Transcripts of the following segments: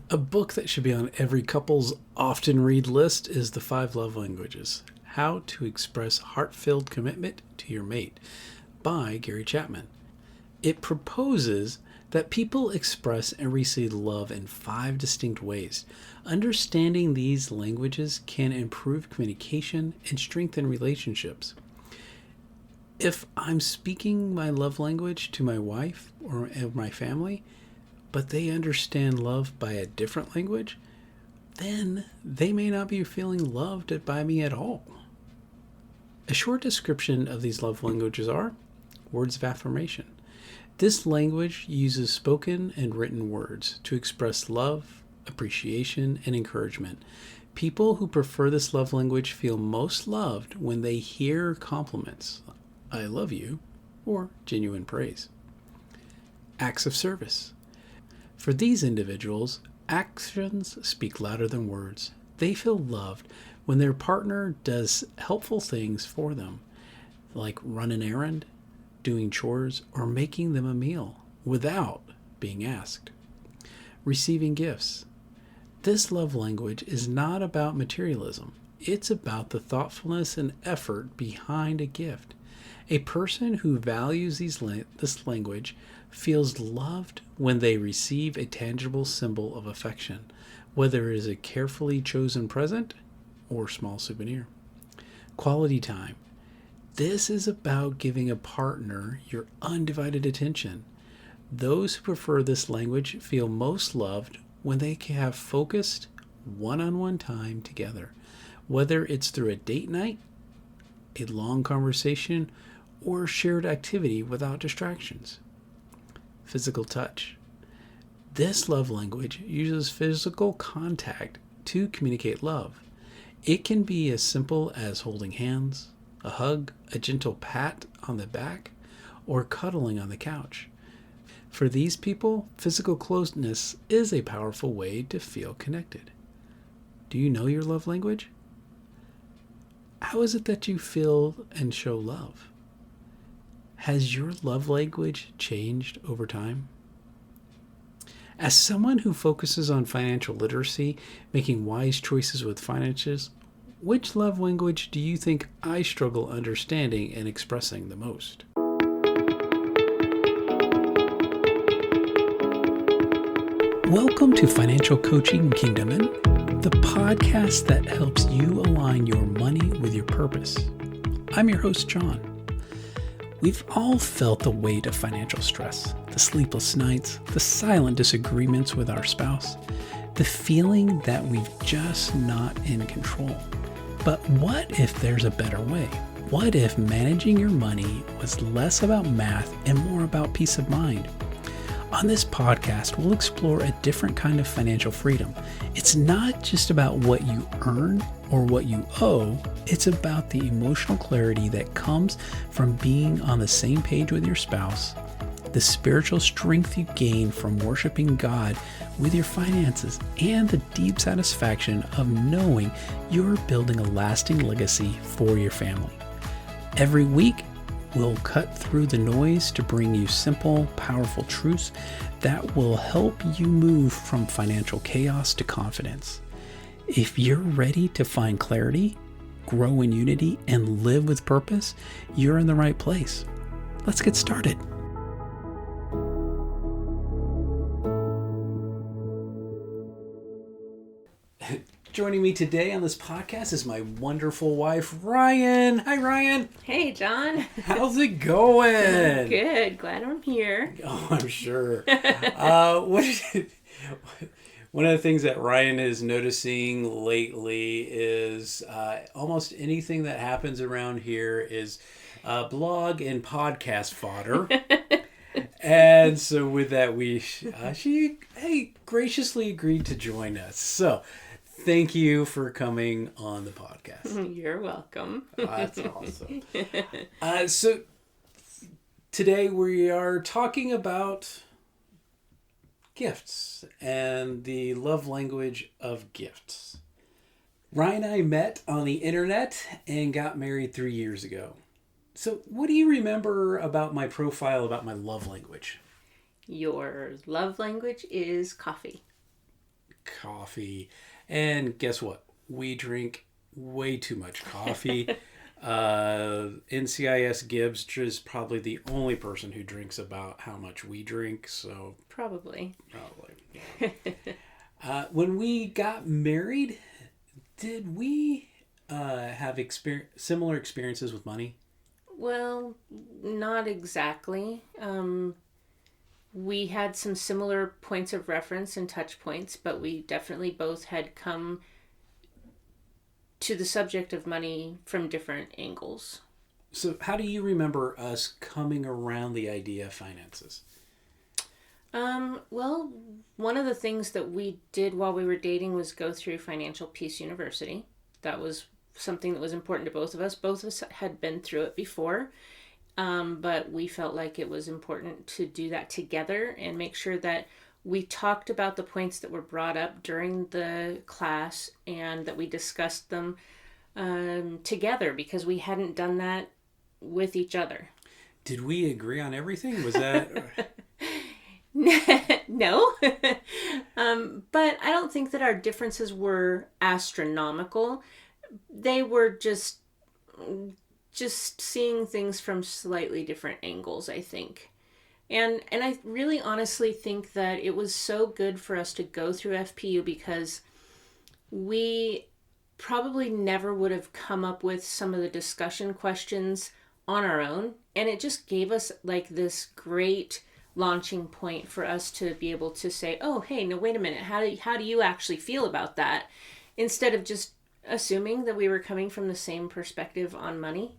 A book that should be on every couple's often read list is The Five Love Languages: How to Express Heart-Filled Commitment to Your Mate by Gary Chapman. It proposes that people express and receive love in 5 distinct ways. Understanding these languages can improve communication and strengthen relationships. If I'm speaking my love language to my wife or my family, but they understand love by a different language, then they may not be feeling loved by me at all. A short description of these love languages are words of affirmation. This language uses spoken and written words to express love, appreciation, and encouragement. People who prefer this love language feel most loved when they hear compliments, I love you, or genuine praise. Acts of service. For these individuals, actions speak louder than words. They feel loved when their partner does helpful things for them, like run an errand, doing chores, or making them a meal without being asked. Receiving gifts. This love language is not about materialism. It's about the thoughtfulness and effort behind a gift. A person who values this language feels loved when they receive a tangible symbol of affection, whether it is a carefully chosen present or small souvenir. Quality time. This is about giving a partner your undivided attention. Those who prefer this language feel most loved when they can have focused one-on-one time together, whether it's through a date night, a long conversation, or shared activity without distractions. Physical touch. This love language uses physical contact to communicate love. It can be as simple as holding hands, a hug, a gentle pat on the back, or cuddling on the couch. For these people, physical closeness is a powerful way to feel connected. Do you know your love language? How is it that you feel and show love? Has your love language changed over time? As someone who focuses on financial literacy, making wise choices with finances, which love language do you think I struggle understanding and expressing the most? Welcome to Financial Coaching Kingdomin, the podcast that helps you align your money with your purpose. I'm your host, John. We've all felt the weight of financial stress, the sleepless nights, the silent disagreements with our spouse, the feeling that we're just not in control. But what if there's a better way? What if managing your money was less about math and more about peace of mind? On this podcast, we'll explore a different kind of financial freedom. It's not just about what you earn or what you owe. It's about the emotional clarity that comes from being on the same page with your spouse, the spiritual strength you gain from worshiping God with your finances, and the deep satisfaction of knowing you're building a lasting legacy for your family. Every week, we'll cut through the noise to bring you simple, powerful truths that will help you move from financial chaos to confidence. If you're ready to find clarity, grow in unity, and live with purpose, you're in the right place. Let's get started. Joining me today on this podcast is my wonderful wife, Ryann. Hi, Ryann. Hey, John. How's it going? Good. Glad I'm here. Oh, I'm sure. One of the things that Ryann is noticing lately is almost anything that happens around here is blog and podcast fodder. And so with that, she graciously agreed to join us. So thank you for coming on the podcast. You're welcome. That's awesome. So today we are talking about gifts and the love language of gifts. Ryan and I met on the internet and got married 3 years ago. So what do you remember about my profile about my love language? Your love language is coffee. coffee. And guess what? We drink way too much coffee. NCIS Gibbs is probably the only person who drinks about how much we drink. So Probably. yeah. When we got married, did we have similar experiences with money? Well, not exactly. We had some similar points of reference and touch points, but we definitely both had come to the subject of money from different angles. So how do you remember us coming around the idea of finances? Well, one of the things that we did while we were dating was go through Financial Peace University. That was something that was important to both of us. Both of us had been through it before, but we felt like it was important to do that together and make sure that we talked about the points that were brought up during the class and that we discussed them together, because we hadn't done that with each other. Did we agree on everything? Was that... No. But I don't think that our differences were astronomical. They were just seeing things from slightly different angles, I think. And I really honestly think that it was so good for us to go through FPU, because we probably never would have come up with some of the discussion questions on our own. And it just gave us like this great launching point for us to be able to say, oh, hey, no, wait a minute. How do you actually feel about that? Instead of just assuming that we were coming from the same perspective on money.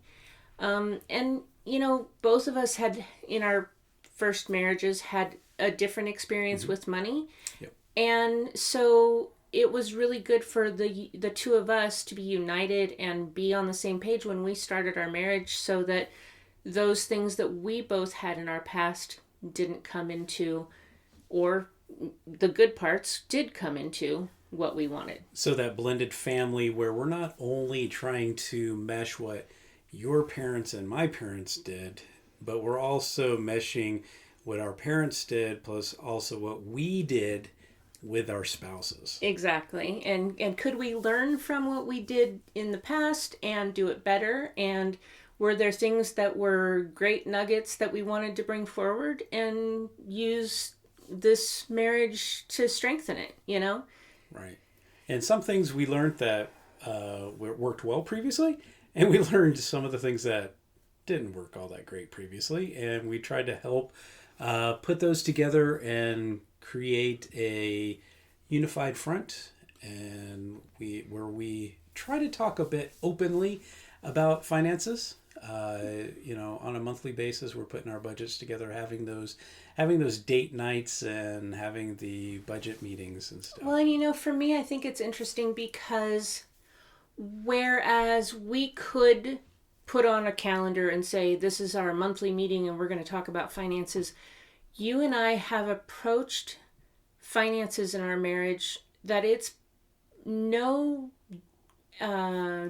And, you know, both of us had, in our first marriages, had a different experience with money. Yep. And so it was really good for the two of us to be united and be on the same page when we started our marriage, so that those things that we both had in our past didn't come into, or the good parts did come into what we wanted. So that blended family where we're not only trying to mesh what your parents and my parents did, but we're also meshing what our parents did plus also what we did with our spouses. Exactly. And could we learn from what we did in the past and do it better? And were there things that were great nuggets that we wanted to bring forward and use this marriage to strengthen it, you know? Right. And some things we learned that worked well previously, and we learned some of the things that didn't work all that great previously, and we tried to help put those together and create a unified front, and we try to talk a bit openly about finances. On a monthly basis, we're putting our budgets together, having those date nights and having the budget meetings and stuff. Well, and for me, I think it's interesting because whereas we could put on a calendar and say, this is our monthly meeting and we're going to talk about finances, you and I have approached finances in our marriage that it's no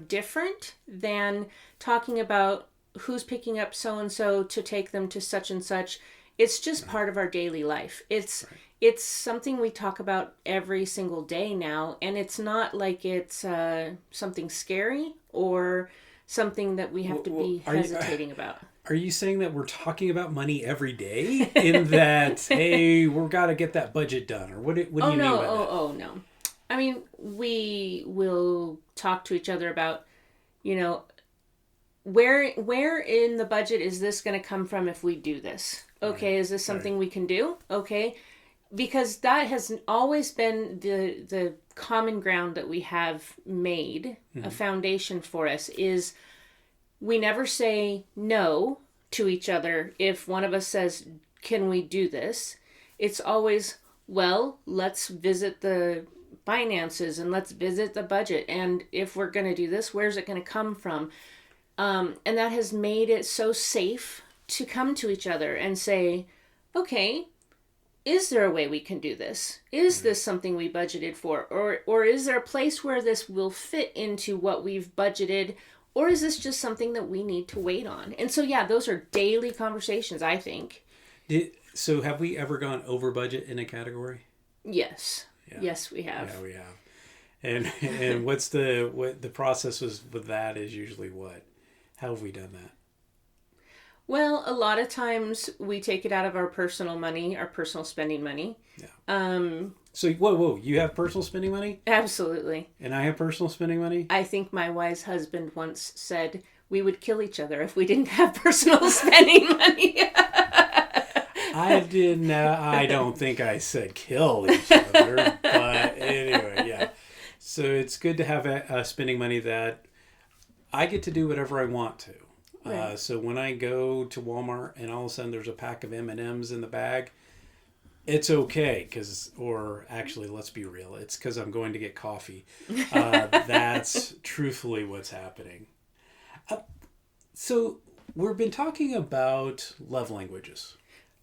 different than talking about who's picking up so-and-so to take them to such and such. It's just part of our daily life. It's something we talk about every single day now, and it's not like it's something scary or something that we have to be hesitating about. Are you saying that we're talking about money every day in that, hey, we've got to get that budget done? Or what do you mean by that? Oh, no. I mean, we will talk to each other about, where in the budget is this going to come from if we do this? Okay, right. Is this something we can do? Okay. Because that has always been the common ground that we have made, a foundation for us, is we never say no to each other if one of us says, can we do this? It's always, well, let's visit the finances and let's visit the budget. And if we're going to do this, where's it going to come from? And that has made it so safe to come to each other and say, okay, is there a way we can do this? Is this something we budgeted for? Or is there a place where this will fit into what we've budgeted? Or is this just something that we need to wait on? And so, yeah, those are daily conversations, I think. So have we ever gone over budget in a category? Yes. Yeah. Yes, we have. Yeah, we have. And what the process was with that is usually what? How have we done that? Well, a lot of times we take it out of our personal money, our personal spending money. Yeah. So whoa, you have personal spending money? Absolutely. And I have personal spending money? I think my wise husband once said we would kill each other if we didn't have personal spending money. I don't think I said kill each other, but anyway, yeah. So it's good to have a spending money that I get to do whatever I want to. Right. So when I go to Walmart and all of a sudden there's a pack of M&Ms in the bag, it's okay or actually, let's be real, it's because I'm going to get coffee. That's truthfully what's happening. So we've been talking about love languages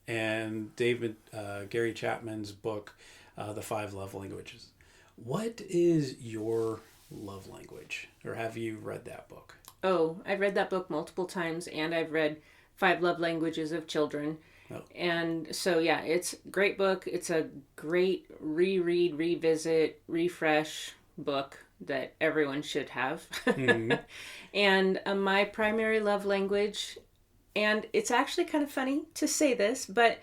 and Gary Chapman's book, The 5 Love Languages. What is your love language? Or have you read that book? Oh, I've read that book multiple times, and I've read 5 Love Languages of Children. Oh. And so, yeah, it's a great book. It's a great reread, revisit, refresh book that everyone should have. Mm-hmm. And my primary love language, and it's actually kind of funny to say this, but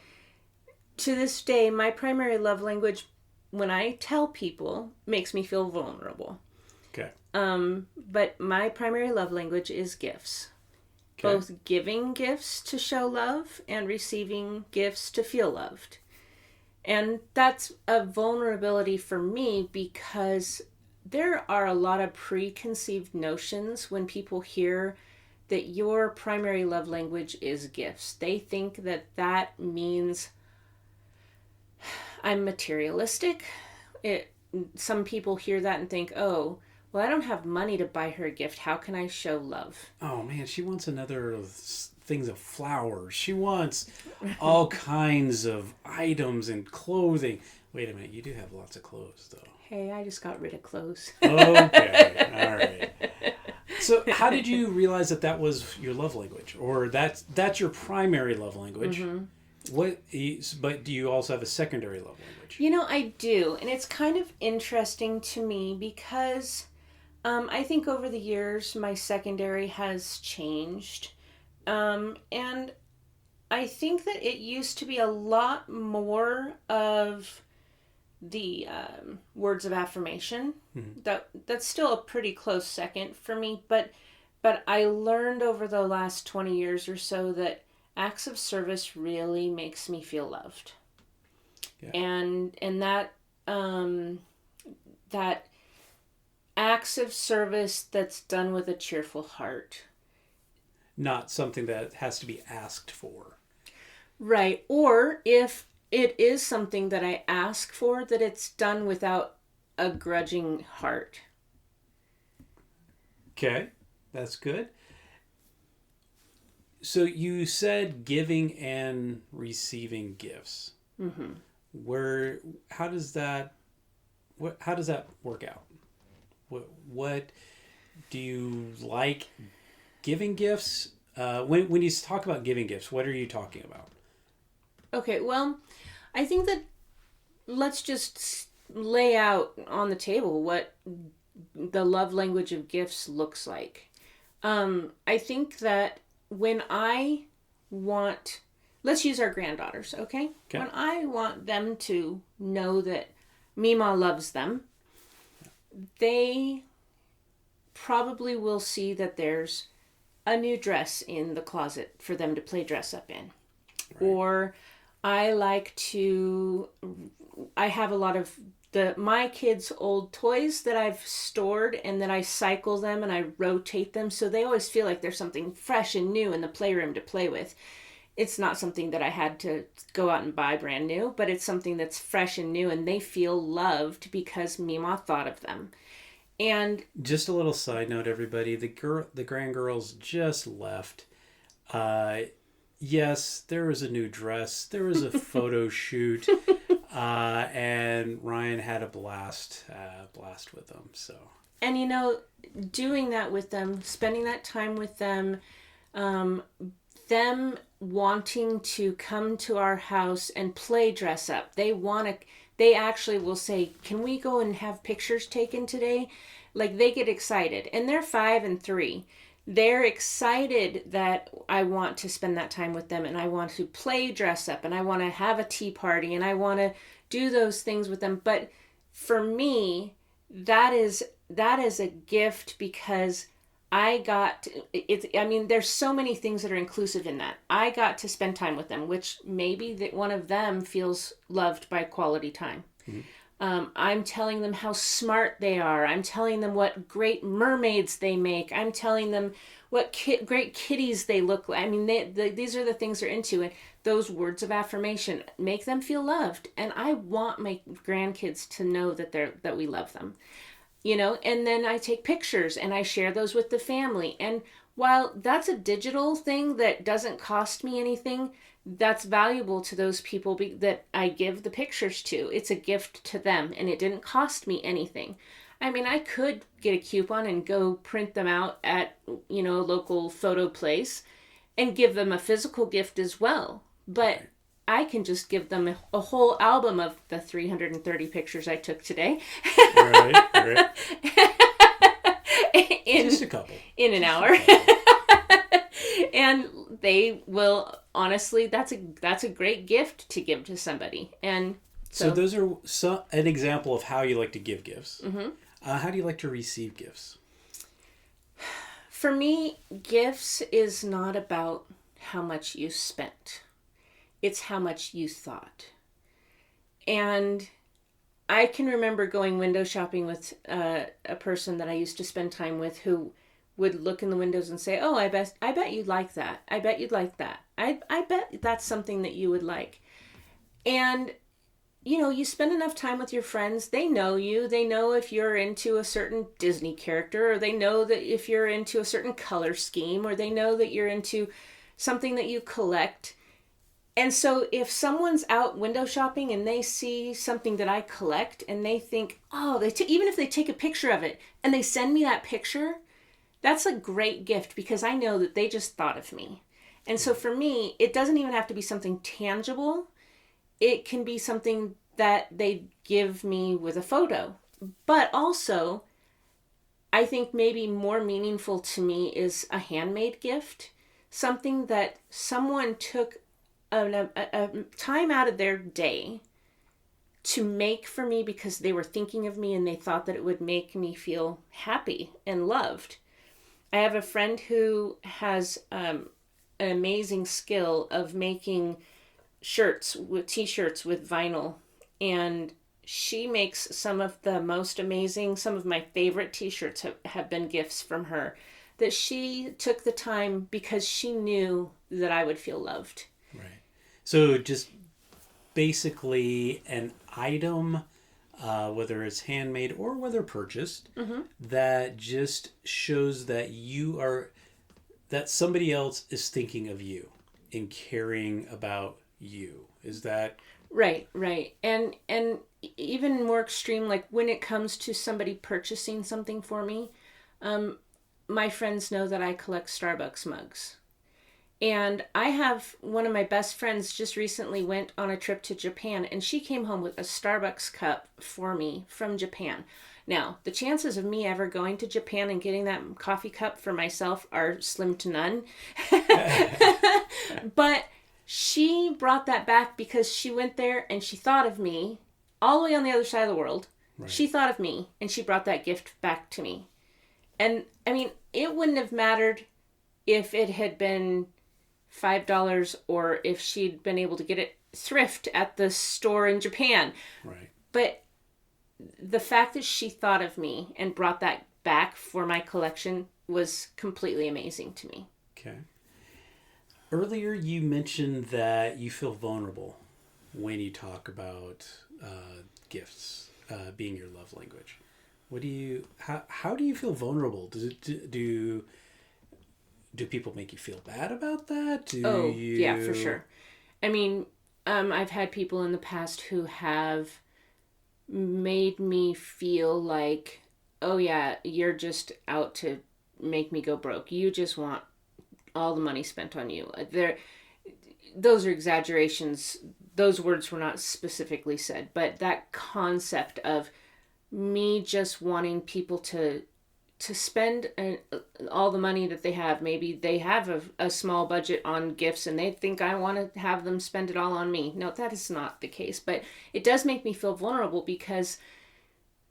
to this day, my primary love language, when I tell people, makes me feel vulnerable. Okay. But my primary love language is gifts. Okay. Both giving gifts to show love and receiving gifts to feel loved. And that's a vulnerability for me because there are a lot of preconceived notions when people hear that your primary love language is gifts. They think that means I'm materialistic. Some people hear that and think, oh, well, I don't have money to buy her a gift. How can I show love? Oh, man, she wants another things of flowers. She wants all kinds of items and clothing. Wait a minute, you do have lots of clothes, though. Hey, I just got rid of clothes. Okay, all right. So how did you realize that was your love language? Or that's your primary love language? Mm-hmm. But do you also have a secondary love language? I do. And it's kind of interesting to me because I think over the years my secondary has changed. And I think that it used to be a lot more of the words of affirmation. Mm-hmm. That's still a pretty close second for me. But I learned over the last 20 years or so that acts of service really makes me feel loved. Yeah. And that acts of service that's done with a cheerful heart. Not something that has to be asked for. Right. Or if it is something that I ask for, that it's done without a grudging heart. Okay, that's good. So you said giving and receiving gifts. Mm-hmm. How does that work out? What do you like giving gifts? When you talk about giving gifts, what are you talking about? Okay, well, I think that let's just lay out on the table what the love language of gifts looks like. I think that when I want, let's use our granddaughters, okay? When I want them to know that Mima loves them, they probably will see that there's a new dress in the closet for them to play dress up in. Right. Or I have a lot of my kids' old toys that I've stored, and then I cycle them and I rotate them so they always feel like there's something fresh and new in the playroom to play with. It's not something that I had to go out and buy brand new, but it's something that's fresh and new, and they feel loved because Mima thought of them. And just a little side note, everybody, the grandgirls just left. Yes, there was a new dress. There was a photo shoot. And Ryan had a blast with them. So, and doing that with them, spending that time with them, them wanting to come to our house and play dress up. They they actually will say, can we go and have pictures taken today? Like, they get excited, and they're 5 and 3. They're excited that I want to spend that time with them, and I want to play dress up, and I want to have a tea party, and I want to do those things with them. But for me, that is a gift, because I got it. I mean, there's so many things that are inclusive in that. I got to spend time with them, which maybe that one of them feels loved by quality time. Mm-hmm. I'm telling them how smart they are. I'm telling them what great mermaids they make. I'm telling them what great kitties they look like. I mean, these are the things they're into. And those words of affirmation make them feel loved. And I want my grandkids to know that we love them. You know, and then I take pictures and I share those with the family. And while that's a digital thing that doesn't cost me anything, that's valuable to those people that I give the pictures to. It's a gift to them, and it didn't cost me anything. I mean, I could get a coupon and go print them out at, a local photo place and give them a physical gift as well. But I can just give them a whole album of the 330 pictures I took today. Right. Just a couple. In an hour. And they will, honestly, that's a great gift to give to somebody. And so those are an example of how you like to give gifts. Mm-hmm. How do you like to receive gifts? For me, gifts is not about how much you spent. It's how much you thought. And I can remember going window shopping with a person that I used to spend time with, who would look in the windows and say, oh, I bet you'd like that. I bet you'd like that. I bet that's something that you would like. And, you spend enough time with your friends. They know you. They know if you're into a certain Disney character, or they know that if you're into a certain color scheme, or they know that you're into something that you collect. And so if someone's out window shopping and they see something that I collect and they think, oh, even if they take a picture of it and they send me that picture, that's a great gift, because I know that they just thought of me. And so for me, it doesn't even have to be something tangible. It can be something that they give me with a photo. But also, I think maybe more meaningful to me is a handmade gift. Something that someone took a time out of their day to make for me, because they were thinking of me and they thought that it would make me feel happy and loved. I have a friend who has an amazing skill of making t-shirts with vinyl, and she makes some of my favorite t-shirts have been gifts from her, that she took the time because she knew that I would feel loved. Right. So just basically an item, whether it's handmade or whether purchased, mm-hmm. that just shows that that somebody else is thinking of you and caring about you. Is that right? And even more extreme, like when it comes to somebody purchasing something for me, my friends know that I collect Starbucks mugs. And I have one of my best friends just recently went on a trip to Japan, and she came home with a Starbucks cup for me from Japan. Now, the chances of me ever going to Japan and getting that coffee cup for myself are slim to none. But she brought that back because she went there and she thought of me all the way on the other side of the world. Right. She thought of me and she brought that gift back to me. And I mean, it wouldn't have mattered if it had been $5 or if she'd been able to get it thrift at the store in Japan. Right. But the fact that she thought of me and brought that back for my collection was completely amazing to me. Okay. Earlier you mentioned that you feel vulnerable when you talk about gifts being your love language. How do you feel vulnerable? Do people make you feel bad about that? Yeah, for sure. I mean, I've had people in the past who have made me feel like, oh yeah, you're just out to make me go broke. You just want all the money spent on you. Those are exaggerations those words were not specifically said, but that concept of me just wanting people to spend all the money that they have. Maybe they have a small budget on gifts and they think I want to have them spend it all on me. No, that is not the case. But it does make me feel vulnerable because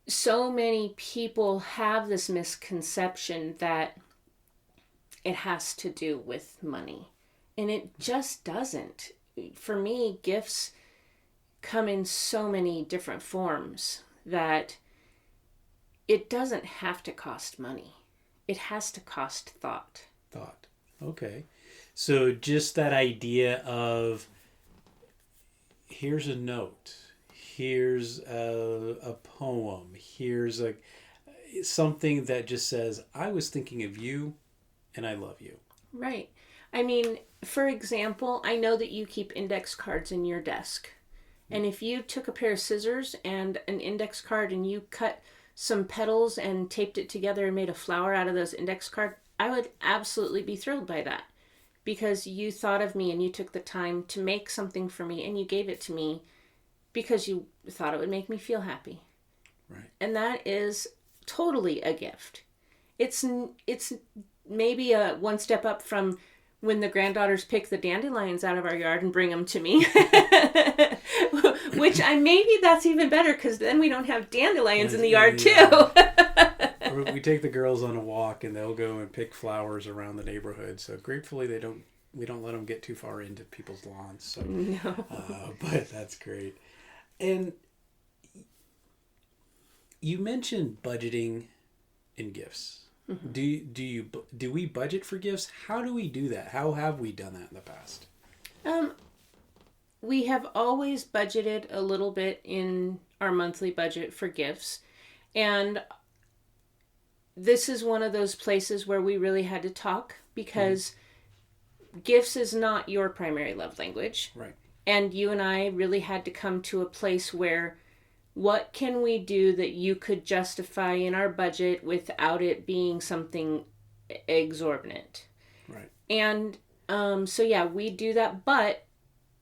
so many people have this misconception that it has to do with money. And it just doesn't. For me, gifts come in so many different forms that it doesn't have to cost money. It has to cost thought. Thought. Okay. So just that idea of here's a note, here's a poem, here's something that just says, I was thinking of you and I love you. Right. I mean, for example, I know that you keep index cards in your desk. And if you took a pair of scissors and an index card and you cut some petals and taped it together and made a flower out of those index cards, I would absolutely be thrilled by that. Because you thought of me and you took the time to make something for me and you gave it to me because you thought it would make me feel happy. Right. And that is totally a gift. It's maybe a one step up from when the granddaughters pick the dandelions out of our yard and bring them to me. Which maybe that's even better because then we don't have dandelions in the yard too. We take the girls on a walk and they'll go and pick flowers around the neighborhood. So gratefully we don't let them get too far into people's lawns. So, no. But that's great. And you mentioned budgeting in gifts. Mm-hmm. Do we budget for gifts? How do we do that? How have we done that in the past? We have always budgeted a little bit in our monthly budget for gifts. And this is one of those places where we really had to talk because gifts is not your primary love language. Right. And you and I really had to come to a place where what can we do that you could justify in our budget without it being something exorbitant? Right. And so yeah, we do that, but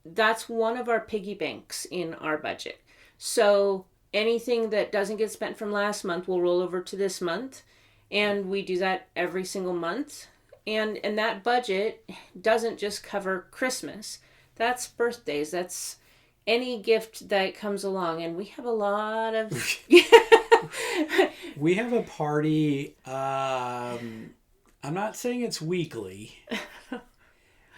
that's one of our piggy banks in our budget. So anything that doesn't get spent from last month will roll over to this month, and we do that every single month. And that budget doesn't just cover Christmas. That's birthdays. That's any gift that comes along, and we have a lot of we have a party. I'm not saying it's weekly,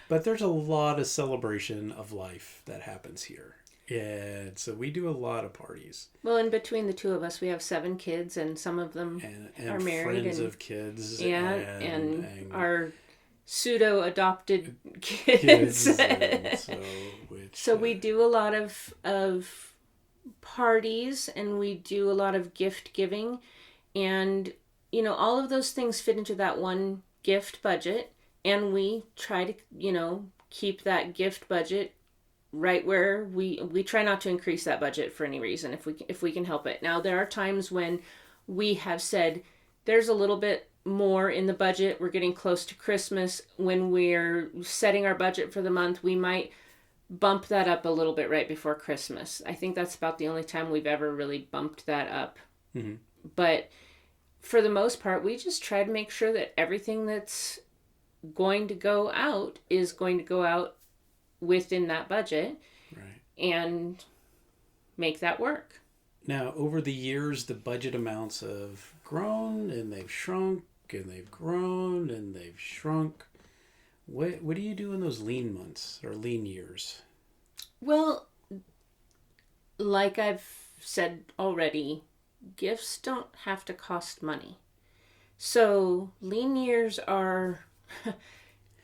but there's a lot of celebration of life that happens here. And so we do a lot of parties. Well, in between the two of us, we have 7 kids, and some of them are married. Friends of kids. Yeah, and our pseudo-adopted kids. So we do a lot of parties, and we do a lot of gift giving. And, all of those things fit into that one gift budget. And we try to, keep that gift budget right where we try not to increase that budget for any reason if we can help it. Now, there are times when we have said there's a little bit more in the budget. We're getting close to Christmas. When we're setting our budget for the month, we might bump that up a little bit right before Christmas. I think that's about the only time we've ever really bumped that up. Mm-hmm. But for the most part, we just try to make sure that everything that's going to go out is going to go out within that budget. Right. And make that work. Now, over the years, the budget amounts have grown and they've shrunk and they've grown and they've shrunk. What do you do in those lean months or lean years? Well, like I've said already, gifts don't have to cost money. So lean years are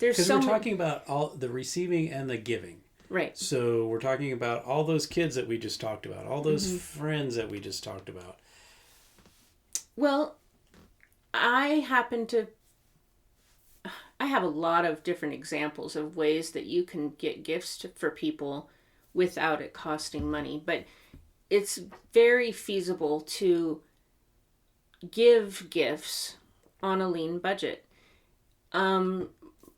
because we're talking about all the receiving and the giving. Right. So we're talking about all those kids that we just talked about, all those friends that we just talked about. Well, I have a lot of different examples of ways that you can get gifts for people without it costing money. But it's very feasible to give gifts on a lean budget.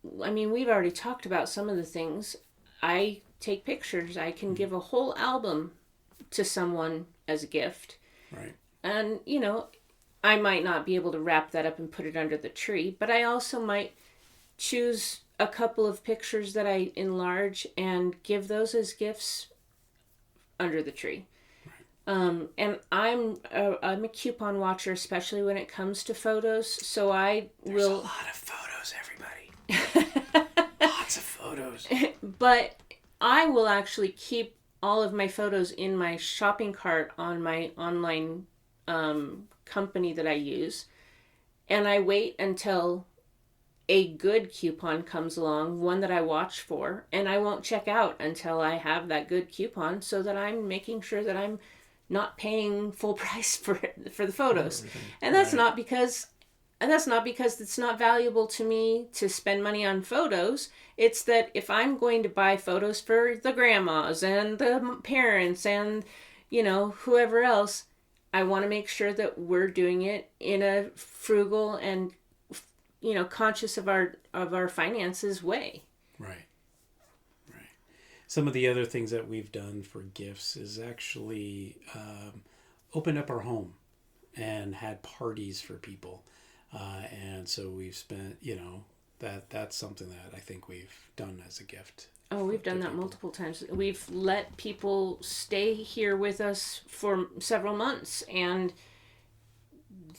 We've already talked about some of the things. I take pictures. I can give a whole album to someone as a gift. Right. And, I might not be able to wrap that up and put it under the tree, but I also might choose a couple of pictures that I enlarge and give those as gifts under the tree. And I'm a coupon watcher, especially when it comes to photos. So There's a lot of photos, everybody. Lots of photos. But I will actually keep all of my photos in my shopping cart on my online company that I use. And I wait until a good coupon comes along, one that I watch for, and I won't check out until I have that good coupon, so that I'm making sure that I'm not paying full price for the photos. And that's not because it's not valuable to me to spend money on photos. It's that if I'm going to buy photos for the grandmas and the parents and whoever else, I want to make sure that we're doing it in a frugal and conscious of our finances way. Right. Some of the other things that we've done for gifts is actually opened up our home and had parties for people. And so we've spent, that's something that I think we've done as a gift. Oh, we've done that multiple times. We've let people stay here with us for several months, and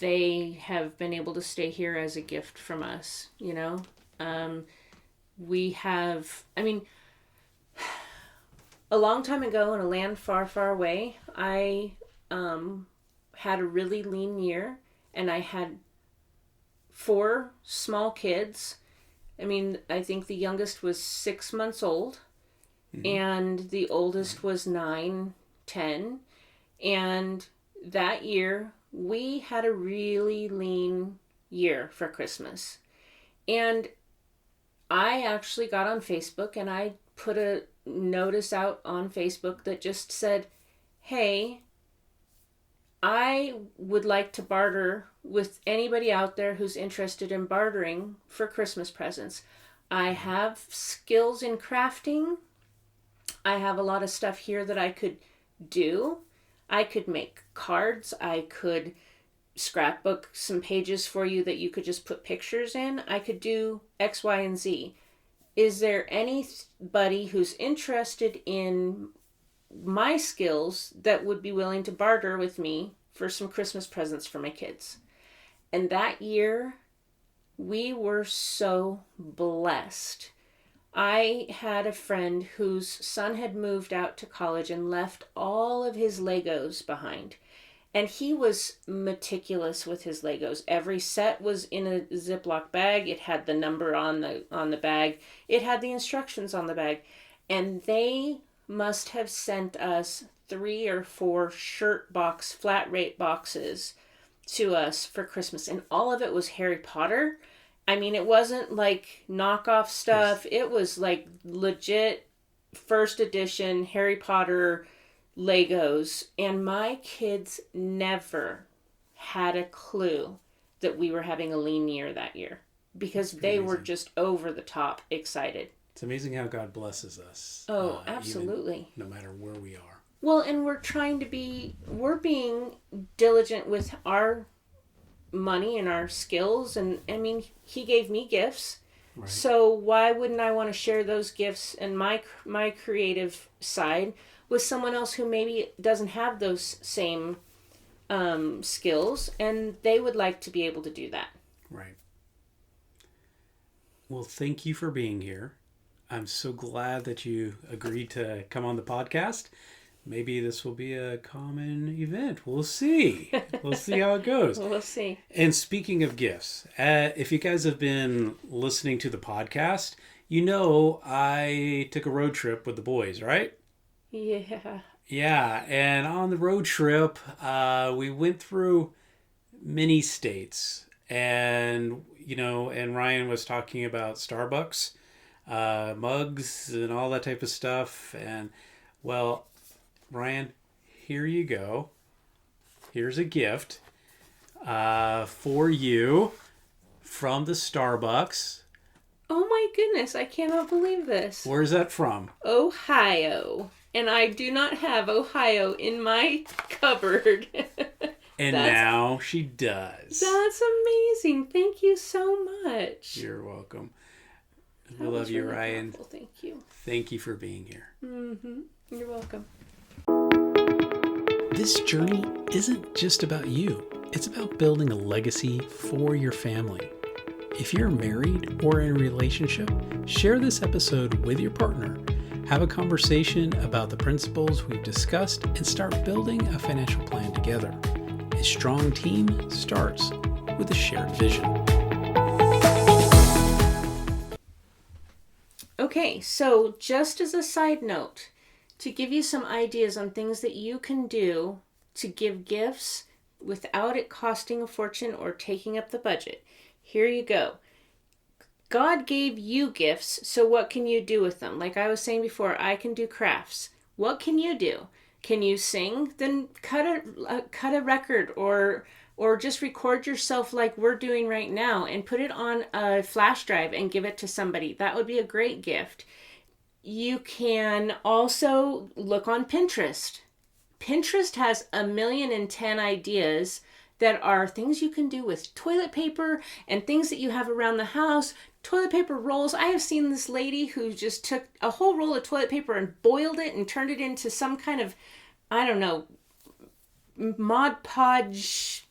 they have been able to stay here as a gift from us, we have, a long time ago in a land far, far away, I had a really lean year, and I had 4 small kids. I think the youngest was 6 months old, and the oldest was 9, 10, and that year we had a really lean year for Christmas. And I actually got on Facebook and I put a notice out on Facebook that just said, hey, I would like to barter with anybody out there who's interested in bartering for Christmas presents. I have skills in crafting. I have a lot of stuff here that I could do. I could make cards. I could scrapbook some pages for you that you could just put pictures in. I could do X, Y, and Z. Is there anybody who's interested in my skills that would be willing to barter with me for some Christmas presents for my kids? And that year, we were so blessed. I had a friend whose son had moved out to college and left all of his Legos behind. And he was meticulous with his Legos. Every set was in a Ziploc bag. It had the number on the bag. It had the instructions on the bag. And they must have sent us 3 or 4 flat rate boxes to us for Christmas. And all of it was Harry Potter. It wasn't like knockoff stuff. Yes. It was like legit first edition Harry Potter Legos. And my kids never had a clue that we were having a lean year that year, because they were just over the top excited. It's amazing how God blesses us. Oh, absolutely. No matter where we are. Well, and we're being diligent with our money and our skills. And he gave me gifts. Right. So why wouldn't I want to share those gifts and my creative side with someone else who maybe doesn't have those same skills, and they would like to be able to do that. Right. Well, thank you for being here. I'm so glad that you agreed to come on the podcast. Maybe this will be a common event. We'll see. We'll see how it goes. We'll see. And speaking of gifts, if you guys have been listening to the podcast, I took a road trip with the boys, right? Yeah. Yeah. And on the road trip, we went through many states. And, and Ryan was talking about Starbucks mugs and all that type of stuff. And, well, Ryan, here you go. Here's a gift for you from the Starbucks. Oh my goodness, I cannot believe this. Where's that from? Ohio. And I do not have Ohio in my cupboard. And now she does. That's amazing. Thank you so much. You're welcome. I love you, really Ryan. Powerful. Thank you. Thank you for being here. Mm-hmm. You're welcome. This journey isn't just about you. It's about building a legacy for your family. If you're married or in a relationship, share this episode with your partner. Have a conversation about the principles we've discussed and start building a financial plan together. A strong team starts with a shared vision. Okay, so just as a side note, to give you some ideas on things that you can do to give gifts without it costing a fortune or taking up the budget. Here you go. God gave you gifts, so what can you do with them? Like I was saying before, I can do crafts. What can you do? Can you sing? Then cut a record or just record yourself like we're doing right now and put it on a flash drive and give it to somebody. That would be a great gift. You can also look on Pinterest. Pinterest has 1,000,010 ideas that are things you can do with toilet paper and things that you have around the house. Toilet paper rolls. I have seen this lady who just took a whole roll of toilet paper and boiled it and turned it into some kind of, I don't know, Mod Podge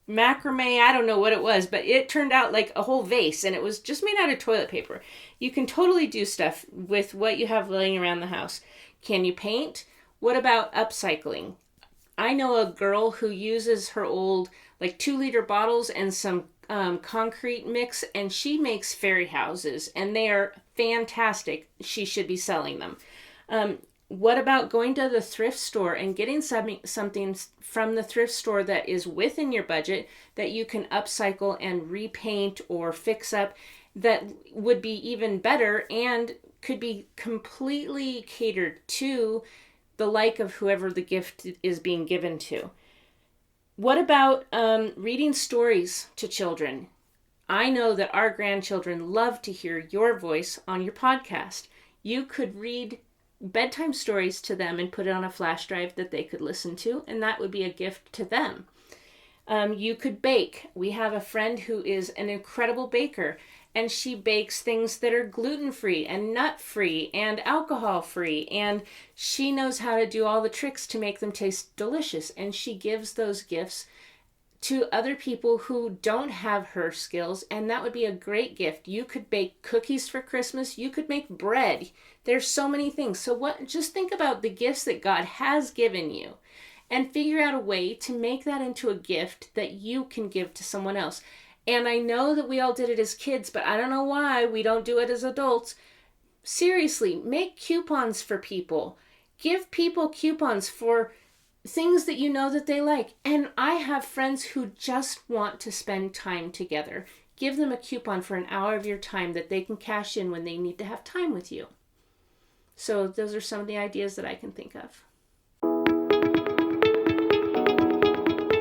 macrame. I don't know what it was, but it turned out like a whole vase and it was just made out of toilet paper. You can totally do stuff with what you have laying around the house. Can you paint? What about upcycling? I know a girl who uses her old like 2-liter bottles and some concrete mix, and she makes fairy houses, and they are fantastic. She should be selling them. What about going to the thrift store and getting something from the thrift store that is within your budget that you can upcycle and repaint or fix up that would be even better and could be completely catered to the like of whoever the gift is being given to. What about reading stories to children? I know that our grandchildren love to hear your voice on your podcast. You could read bedtime stories to them and put it on a flash drive that they could listen to, and that would be a gift to them. You could bake. We have a friend who is an incredible baker, and she bakes things that are gluten-free and nut-free and alcohol-free, and she knows how to do all the tricks to make them taste delicious, and she gives those gifts to other people who don't have her skills, and that would be a great gift. You could bake cookies for Christmas. You could make bread. There's so many things. So just think about the gifts that God has given you and figure out a way to make that into a gift that you can give to someone else. And I know that we all did it as kids, but I don't know why we don't do it as adults. Seriously, make coupons for people. Give people coupons for things that you know that they like. And I have friends who just want to spend time together. Give them a coupon for an hour of your time that they can cash in when they need to have time with you. So those are some of the ideas that I can think of.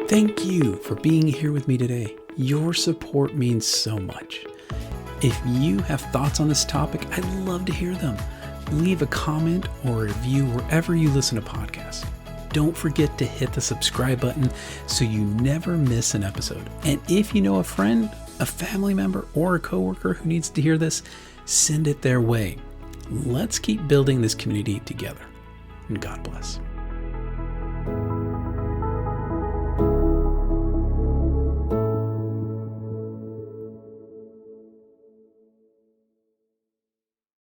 Thank you for being here with me today. Your support means so much. If you have thoughts on this topic, I'd love to hear them. Leave a comment or a review wherever you listen to podcasts. Don't forget to hit the subscribe button so you never miss an episode. And if you know a friend, a family member, or a coworker who needs to hear this, send it their way. Let's keep building this community together. And God bless.